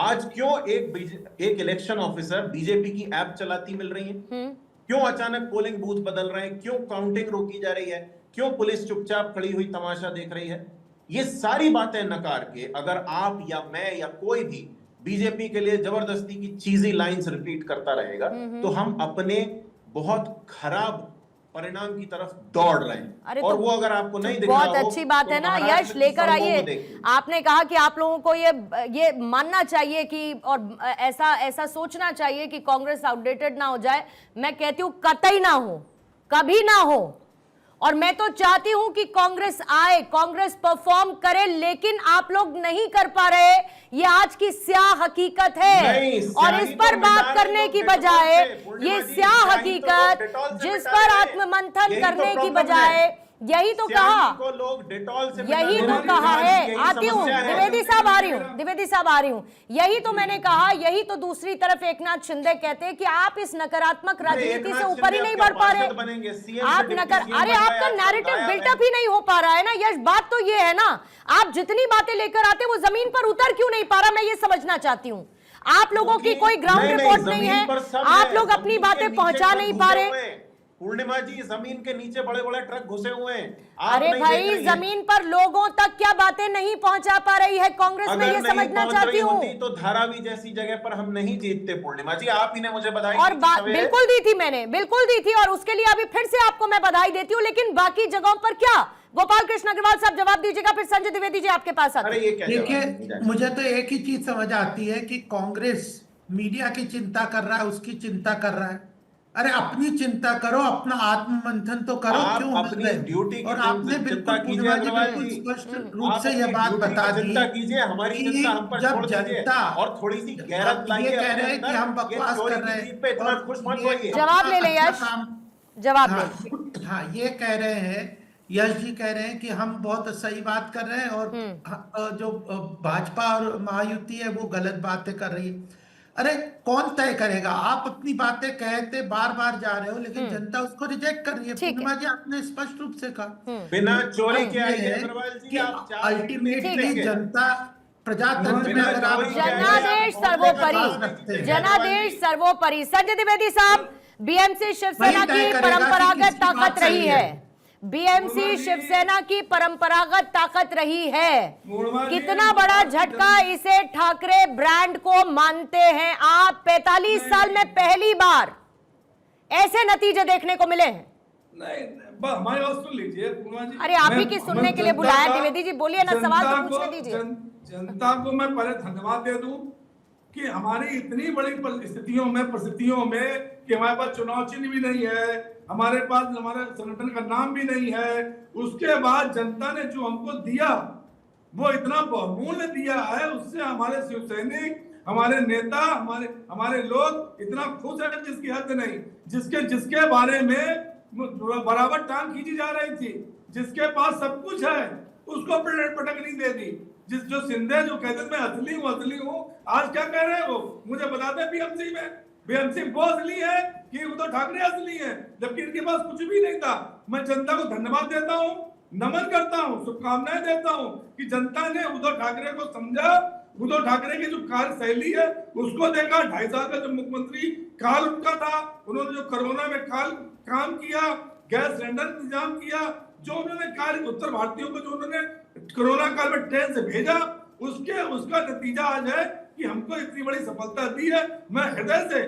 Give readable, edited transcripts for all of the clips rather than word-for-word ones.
आज क्यों एक इलेक्शन ऑफिसर बीजेपी की ऐप चलाती मिल रही है? क्यों अचानक पोलिंग बूथ बदल रहे हैं? क्यों काउंटिंग रोकी जा रही है? क्यों पुलिस चुपचाप खड़ी हुई तमाशा देख रही है? ये सारी बातें नकार के अगर आप या मैं या कोई भी बीजेपी के लिए जबरदस्ती की चीजी लाइंस रिपीट करता रहेगा तो हम अपने बहुत खराब परिणाम की तरफ दौड़ रहे हैं। अरे और तो वो अगर आपको नहीं दिख रहा बहुत हो, अच्छी बात तो है ना महाराष्ट्र यश, की लेकर सड़कों को आइए। देखिए। आपने कहा कि आप लोगों को ये मानना चाहिए कि और ऐसा सोचना चाहिए कि कांग्रेस आउटडेटेड ना हो जाए। मैं कहती हूं कतई ना हो, कभी ना हो। और मैं तो चाहती हूं कि कांग्रेस आए, कांग्रेस परफॉर्म करे, लेकिन आप लोग नहीं कर पा रहे। ये आज की स्याह हकीकत है। और इस पर बात करने की बजाय, ये स्याह हकीकत जिस पर आत्ममंथन करने की बजाय, यही तो कहा, को लोग डेटॉल से यही तो कहा है। आती हूँ द्विवेदी साहब, आ रही हूँ द्विवेदी साहब, आ रही हूँ। यही तो मैंने कहा, यही तो दूसरी तरफ एकनाथ शिंदे कहते हैं कि आप इस नकारात्मक राजनीति से ऊपर ही नहीं बढ़ पा रहे। आप अरे आपका नैरेटिव बिल्टअप ही नहीं हो पा रहा है ना यश। बात तो ये है ना, आप जितनी बातें लेकर आते वो जमीन पर उतर क्यों नहीं पा रहा, मैं ये समझना चाहती हूँ। आप लोगों की कोई ग्राउंड रिपोर्ट नहीं है, आप लोग अपनी बातें पहुंचा नहीं पा रहे। पूर्णिमा जी, जमीन के नीचे बड़े बड़े ट्रक घुसे हुए हैं। अरे भाई, जमीन पर लोगों तक क्या बातें नहीं पहुंचा पा रही है कांग्रेस में, ये समझना चाहती हूँ। तो धारावी जैसी जगह पर हम नहीं जीतते पूर्णिमा जी, आप ही ने मुझे बधाई और बिल्कुल दी थी, मैंने बिल्कुल दी थी, और उसके लिए अभी फिर से आपको मैं बधाई देती हूँ। लेकिन बाकी जगहों पर क्या? गोपाल कृष्ण अग्रवाल साहब जवाब दीजिएगा, फिर संजय द्विवेदी जी आपके पास आते हैं। देखिए, मुझे तो एक ही चीज समझ आती है कि कांग्रेस मीडिया की चिंता कर रहा है, उसकी चिंता कर रहा है। अरे अपनी चिंता करो, अपना आत्ममंथन तो करो। क्यों अपनी ड्यूटी और आपने बिल्कुल स्पष्ट रूप से यह बात बता दी कीजिए, हमारी चिंता हम पर छोड़ दीजिए और थोड़ी सी गैरत लाइए। ये कह रहे हैं कि हम बकवास कर रहे हैं और खुश मत होइए। जवाब ले ले यश, जवाब ले। हाँ, ये कह रहे हैं, यश जी कह रहे हैं कि हम बहुत सही बात कर रहे हैं और जो भाजपा और महायुति है वो गलत बातें कर रही है। अरे कौन तय करेगा? आप अपनी बातें कहते बार बार जा रहे हो, लेकिन जनता उसको रिजेक्ट कर रही है। पूर्णिमा जी, आपने स्पष्ट रूप से कहा बिना चोरी के अग्रवाल जी, अल्टीमेटली जनता प्रजातंत्र में अगर आप जनादेश सर्वोपरि, जनादेश सर्वोपरि। संजय द्विवेदी साहब, बीएमसी शिवसेना की परंपरागत ताकत रही है, बीएमसी शिवसेना की परंपरागत ताकत रही है। कितना बड़ा झटका इसे ठाकरे ब्रांड को मानते हैं आप? 45 साल में पहली बार ऐसे नतीजे देखने को मिले हैं। नहीं, हमारी बात सुन लीजिए पूर्णिमा जी। अरे आप ही की सुनने के लिए बुलाया द्विवेदी जी, बोलिए ना, सवाल तो पूछने दीजिए। जनता को मैं पहले धन्यवाद दे दूं कि हमारी इतनी बड़ी परिस्थितियों में कि हमारे पास चुनाव चिन्ह भी नहीं है, हमारे पास हमारे संगठन का नाम भी नहीं है, उसके बाद जनता ने जो हमको दिया वो इतना बहुमूल्य दिया है, उससे हमारे शिव सैनिक, हमारे नेता, हमारे लोग इतना खुश है जिसकी हद नहीं। जिसके बारे में बराबर टांग खींची जा रही थी, जिसके पास सब कुछ है, उसको पटकनी दे दी। जो सिंधे जो कहते मैं असली हूँ, आज क्या कह रहे हैं वो? मुझे बता दें, बीएमसी वो असली है कि उद्धव ठाकरे असली है, जबकि इनके पास कुछ भी नहीं था। मैं जनता को धन्यवाद देता हूँ, नमन करता हूँ, शुभकामनाएं देता हूँ कि जनता ने उद्धव ठाकरे को समझा, उद्धव ठाकरे की जो कार्यशैली है उसको देखा। 2.5 साल का जो मुख्यमंत्री काल उनका था, उन्होंने जो कोरोना में काम किया, गैस सिलेंडर इंतजाम किया, जो उन्होंने कार्य उत्तर भारतीयों को जो उन्होंने कोरोना काल में ट्रेन से भेजा, उसका नतीजा आज है कि हमको इतनी बड़ी सफलता दी है। मैं हृदय से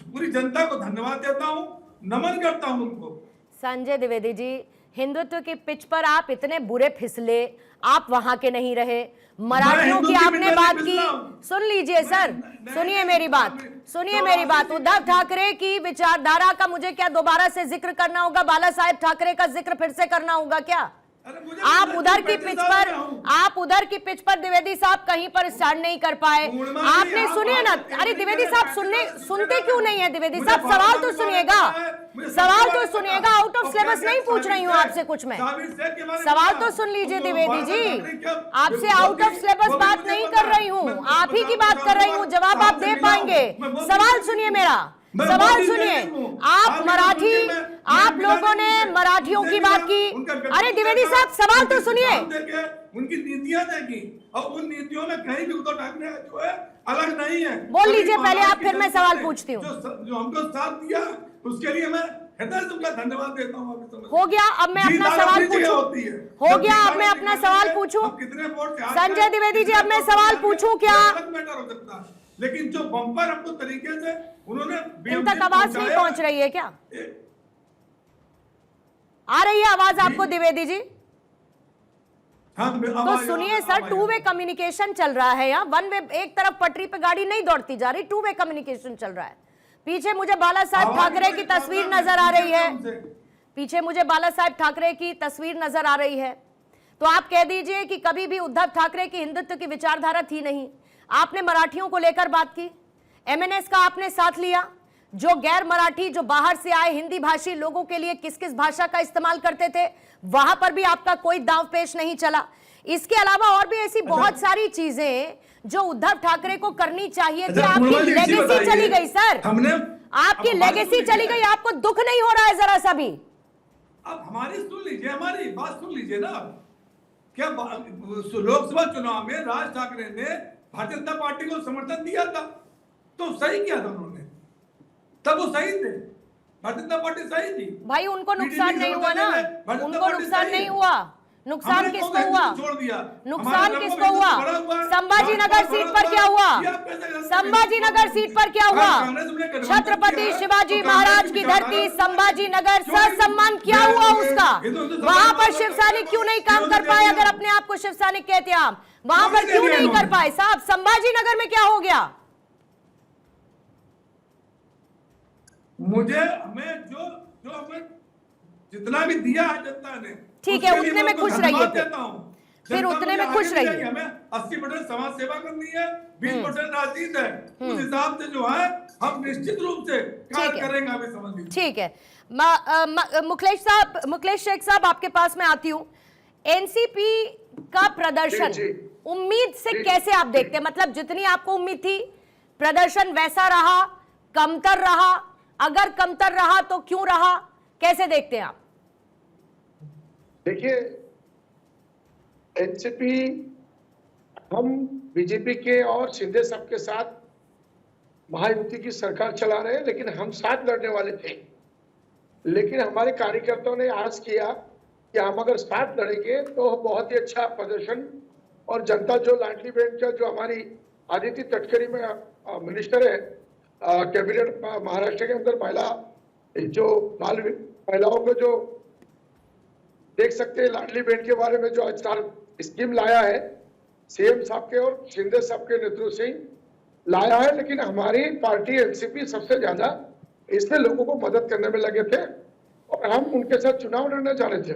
पूरी जनता को धन्यवाद देता हूं, नमन करता हूं उनको। संजय द्विवेदी जी, हिंदुत्व की पिच पर आप इतने बुरे फिसले, आप वहां के नहीं रहे। मराठियों की आपने बात की, सुन लीजिए सर, सुनिए मेरी बात, सुनिए मेरी बात। उद्धव ठाकरे की विचारधारा का मुझे क्या दोबारा से जिक्र करना होगा? बाला साहेब ठाकरे का जिक्र फिर से करना होगा क्या? आप उधर की पिच पर द्विवेदी साहब कहीं पर स्टैंड नहीं कर पाए। आपने सुनिए ना, अरे द्विवेदी साहब सुनते क्यों नहीं है? द्विवेदी साहब सवाल तो सुनिएगा, आउट ऑफ सिलेबस नहीं पूछ रही हूँ आपसे कुछ मैं, सवाल तो सुन लीजिए द्विवेदी जी, आपसे आउट ऑफ सिलेबस बात नहीं कर रही हूँ, आप ही की बात कर रही हूँ, जवाब आप दे पाएंगे। सवाल सुनिए मेरा, सवाल सुनिए। आप लोगों ने मराठियों की बात की। अरे द्विवेदी साहब सवाल तो सुनिए। उनकी नीतियां देखी और उन नीतियों में कहीं भी उद्धव ठाकरे जो है अलग नहीं है। बोल लीजिए सभी पहले आप, महाराष्ट्र फिर की मैं जनता सवाल ने पूछती हूँ। जो हमको साथ दिया उसके लिए मैं हृदय से उनका धन्यवाद देता हूँ। हो गया, अब मैं अपना सवाल पूछूं? हो गया, अब मैं अपना सवाल पूछूं? कितने वोट संजय द्विवेदी जी, अब मैं सवाल पूछूं क्या? मैटर हो सकता है, लेकिन जो बम्पर हमको तरीके से उन्होंने इन तक आवाज नहीं पहुंच रही है क्या? आ रही है आवाज आपको द्विवेदी जी? तो सुनिए सर, टू वे कम्युनिकेशन चल रहा है यहाँ, वन वे, एक तरफ पटरी पे गाड़ी नहीं दौड़ती जा रही, टू वे कम्युनिकेशन चल रहा है। पीछे मुझे बाला साहेब ठाकरे की तस्वीर नजर आ रही है, पीछे मुझे बाला साहेब ठाकरे की तस्वीर नजर आ रही है। तो आप कह दीजिए कि कभी भी उद्धव ठाकरे की हिंदुत्व की विचारधारा थी नहीं। आपने मराठियों को लेकर बात की, एमएनएस का आपने साथ लिया, जो गैर मराठी, जो बाहर से आए हिंदी भाषी लोगों के लिए किस किस भाषा का इस्तेमाल करते थे, वहां पर भी आपका कोई दांव पेश नहीं चला। इसके अलावा और भी ऐसी बहुत सारी चीजें जो उद्धव ठाकरे को करनी चाहिए थी, आपकी लेगेसी चली गई सर, आपकी लेगेसी चली गई, आपको दुख नहीं हो रहा है जरा सा भी? अब हमारी सुन लीजिए, हमारी बात सुन लीजिए ना। क्या लोकसभा चुनाव में राज ठाकरे ने भारतीय जनता पार्टी को समर्थन दिया था, तो सही किया था उन्होंने, तब वो सही थे, भारतीय जनता पार्टी सही थी भाई। उनको नुकसान नहीं हुआ ना, उनको नुकसान नहीं हुआ। नुकसान किसको हुआ? नुकसान किसको हुआ? संभाजी नगर सीट पर क्या हुआ? संभाजी नगर सीट पर क्या हुआ? छत्रपति शिवाजी महाराज की धरती संभाजी नगर, ससम्मान क्या हुआ उसका? वहां पर शिव सैनिक क्यों नहीं काम कर पाए? अगर अपने आप को शिव सैनिक कहते हैं आप, वहां पर क्यों नहीं कर पाए साहब? संभाजी नगर में क्या हो गया? मुझे हमें जो हमें जितना भी दिया है जनता ने, ठीक है, उतने में खुश रहिए, फिर उतने में खुश रहिए। हमें 80% समाज सेवा करनी है, 20% राजनीति है, उस हिसाब से जो है हम निश्चित रूप से कार्य करेंगे, अभी समझ लीजिए। ठीक है, मुखलेश शेख साहब आपके पास मैं आती हूँ। एनसीपी का प्रदर्शन उम्मीद से कैसे आप देखते हैं? मतलब जितनी आपको उम्मीद थी, प्रदर्शन वैसा रहा, कमतर रहा? अगर कमतर रहा तो क्यों रहा, कैसे देखते हैं आप? देखिए, एनसीपी, हम बीजेपी के और शिंदे साहब के साथ महायुति की सरकार चला रहे हैं, लेकिन हम साथ लड़ने वाले थे। लेकिन हमारे कार्यकर्ताओं ने आज किया कि हम अगर साथ लड़ेंगे तो बहुत ही अच्छा प्रदर्शन, और जनता जो लाडली बहन का, जो हमारी आदित्य तटकरी में मिनिस्टर है कैबिनेट महाराष्ट्र के अंदर, महिलाओं को जो देख सकते हैं, लाडली बहन के बारे में जो स्कीम लाया है सीएम साहब के और शिंदे साहब के नेतृत्व से लाया है। लेकिन हमारी पार्टी एनसीपी सबसे ज्यादा इसमें लोगों को मदद करने में लगे थे, और हम उनके साथ चुनाव लड़ने जा रहे थे।